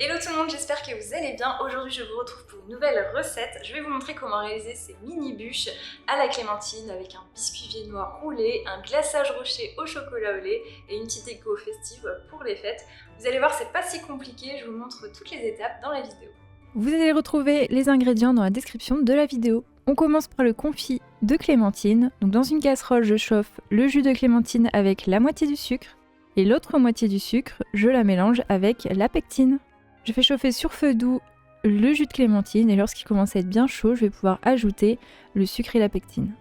Hello tout le monde, j'espère que vous allez bien. Aujourd'hui je vous retrouve pour une nouvelle recette. Je vais vous montrer comment réaliser ces mini bûches à la clémentine avec un biscuit viennois roulé, un glaçage rocher au chocolat au lait et une petite déco festive pour les fêtes. Vous allez voir, c'est pas si compliqué, je vous montre toutes les étapes dans la vidéo. Vous allez retrouver les ingrédients dans la description de la vidéo. On commence par le confit de clémentine. Donc dans une casserole, je chauffe le jus de clémentine avec la moitié du sucre et l'autre moitié du sucre, je la mélange avec la pectine. Je fais chauffer sur feu doux le jus de clémentine et lorsqu'il commence à être bien chaud, je vais pouvoir ajouter le sucre et la pectine.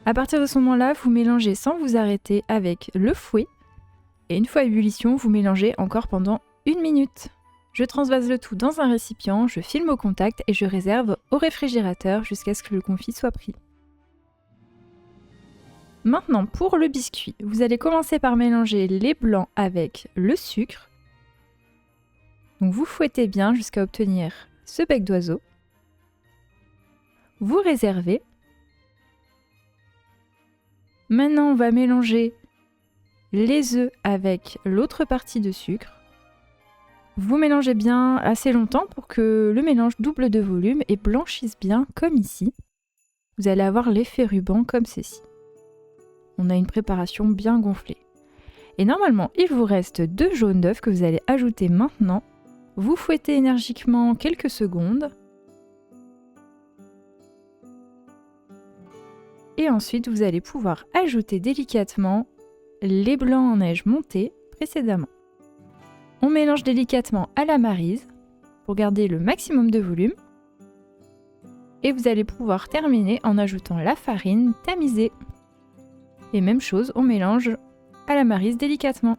À partir de ce moment-là, vous mélangez sans vous arrêter avec le fouet et une fois à ébullition, vous mélangez encore pendant 1 minute. Je transvase le tout dans un récipient, je filme au contact et je réserve au réfrigérateur jusqu'à ce que le confit soit pris. Maintenant pour le biscuit, vous allez commencer par mélanger les blancs avec le sucre. Donc vous fouettez bien jusqu'à obtenir ce bec d'oiseau. Vous réservez. Maintenant on va mélanger les œufs avec l'autre partie de sucre. Vous mélangez bien assez longtemps pour que le mélange double de volume et blanchisse bien comme ici. Vous allez avoir l'effet ruban comme ceci. On a une préparation bien gonflée. Et normalement, il vous reste 2 jaunes d'œufs que vous allez ajouter maintenant. Vous fouettez énergiquement quelques secondes. Et ensuite, vous allez pouvoir ajouter délicatement les blancs en neige montés précédemment. On mélange délicatement à la maryse pour garder le maximum de volume. Et vous allez pouvoir terminer en ajoutant la farine tamisée. Et même chose, on mélange à la maryse délicatement.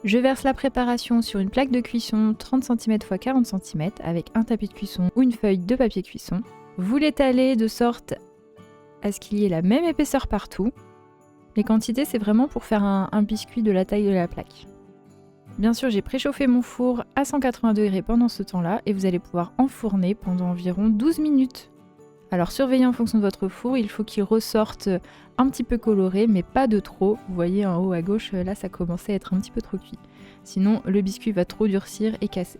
Je verse la préparation sur une plaque de cuisson 30 cm x 40 cm avec un tapis de cuisson ou une feuille de papier cuisson. Vous l'étalez de sorte à ce qu'il y ait la même épaisseur partout. Les quantités, c'est vraiment pour faire un biscuit de la taille de la plaque. Bien sûr, j'ai préchauffé mon four à 180 degrés pendant ce temps-là et vous allez pouvoir enfourner pendant environ 12 minutes. Alors surveillez en fonction de votre four, il faut qu'il ressorte un petit peu coloré, mais pas de trop. Vous voyez en haut à gauche, là ça commençait à être un petit peu trop cuit. Sinon, le biscuit va trop durcir et casser.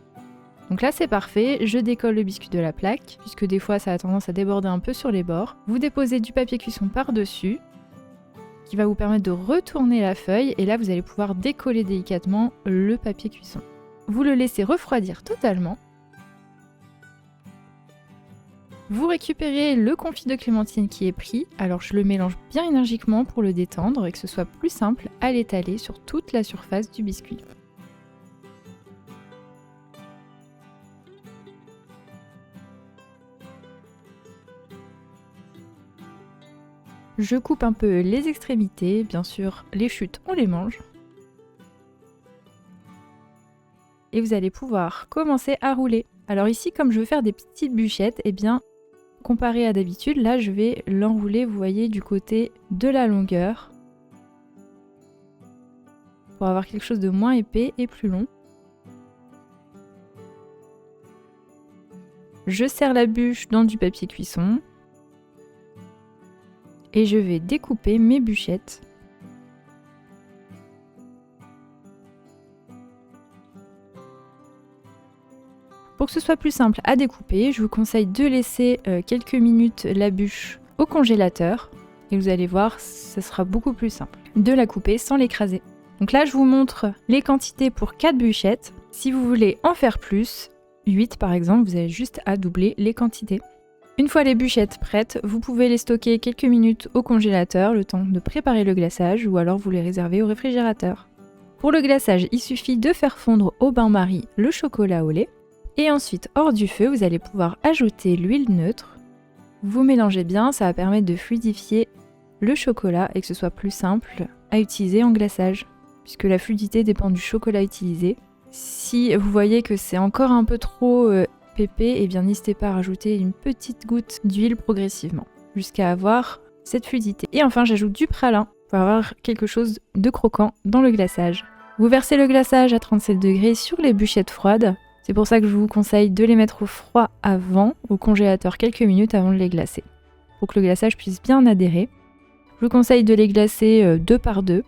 Donc là c'est parfait, je décolle le biscuit de la plaque, puisque des fois ça a tendance à déborder un peu sur les bords. Vous déposez du papier cuisson par-dessus, qui va vous permettre de retourner la feuille, et là vous allez pouvoir décoller délicatement le papier cuisson. Vous le laissez refroidir totalement. Vous récupérez le confit de clémentine qui est pris, alors je le mélange bien énergiquement pour le détendre et que ce soit plus simple à l'étaler sur toute la surface du biscuit. Je coupe un peu les extrémités, bien sûr les chutes on les mange. Et vous allez pouvoir commencer à rouler. Alors ici comme je veux faire des petites bûchettes, et bien comparé à d'habitude, là je vais l'enrouler, vous voyez, du côté de la longueur. Pour avoir quelque chose de moins épais et plus long. Je serre la bûche dans du papier cuisson. Et je vais découper mes bûchettes. Pour que ce soit plus simple à découper, je vous conseille de laisser quelques minutes la bûche au congélateur. Et vous allez voir, ce sera beaucoup plus simple de la couper sans l'écraser. Donc là, je vous montre les quantités pour 4 bûchettes. Si vous voulez en faire plus, 8 par exemple, vous avez juste à doubler les quantités. Une fois les bûchettes prêtes, vous pouvez les stocker quelques minutes au congélateur, le temps de préparer le glaçage, ou alors vous les réservez au réfrigérateur. Pour le glaçage, il suffit de faire fondre au bain-marie le chocolat au lait. Et ensuite, hors du feu, vous allez pouvoir ajouter l'huile neutre. Vous mélangez bien, ça va permettre de fluidifier le chocolat et que ce soit plus simple à utiliser en glaçage, puisque la fluidité dépend du chocolat utilisé. Si vous voyez que c'est encore un peu trop épais, et bien n'hésitez pas à rajouter une petite goutte d'huile progressivement, jusqu'à avoir cette fluidité. Et enfin, j'ajoute du pralin pour avoir quelque chose de croquant dans le glaçage. Vous versez le glaçage à 37 degrés sur les bûchettes froides. C'est pour ça que je vous conseille de les mettre au froid avant, au congélateur quelques minutes avant de les glacer, pour que le glaçage puisse bien adhérer. Je vous conseille de les glacer 2 par 2.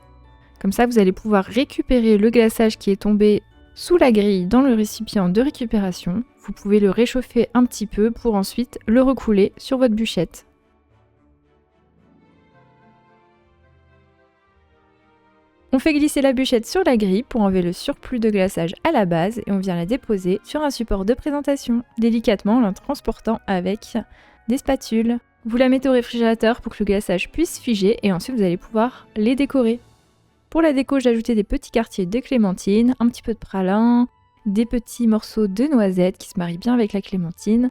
Comme ça, vous allez pouvoir récupérer le glaçage qui est tombé sous la grille dans le récipient de récupération. Vous pouvez le réchauffer un petit peu pour ensuite le recouler sur votre bûchette. On fait glisser la bûchette sur la grille pour enlever le surplus de glaçage à la base et on vient la déposer sur un support de présentation, délicatement en la transportant avec des spatules. Vous la mettez au réfrigérateur pour que le glaçage puisse figer et ensuite vous allez pouvoir les décorer. Pour la déco, j'ai ajouté des petits quartiers de clémentine, un petit peu de pralin, des petits morceaux de noisettes qui se marient bien avec la clémentine,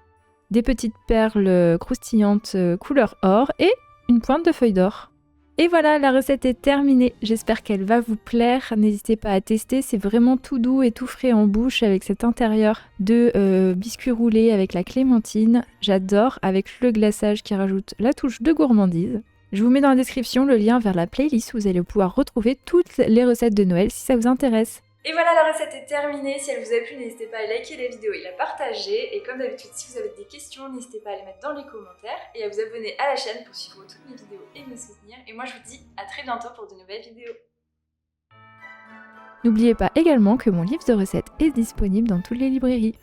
des petites perles croustillantes couleur or et une pointe de feuilles d'or. Et voilà, la recette est terminée. J'espère qu'elle va vous plaire. N'hésitez pas à tester, c'est vraiment tout doux et tout frais en bouche avec cet intérieur de biscuits roulés avec la clémentine. J'adore, avec le glaçage qui rajoute la touche de gourmandise. Je vous mets dans la description le lien vers la playlist où vous allez pouvoir retrouver toutes les recettes de Noël si ça vous intéresse. Et voilà, la recette est terminée. Si elle vous a plu, n'hésitez pas à liker la vidéo et la partager. Et comme d'habitude, si vous avez des questions, n'hésitez pas à les mettre dans les commentaires et à vous abonner à la chaîne pour suivre toutes mes vidéos et me soutenir. Et moi, je vous dis à très bientôt pour de nouvelles vidéos. N'oubliez pas également que mon livre de recettes est disponible dans toutes les librairies.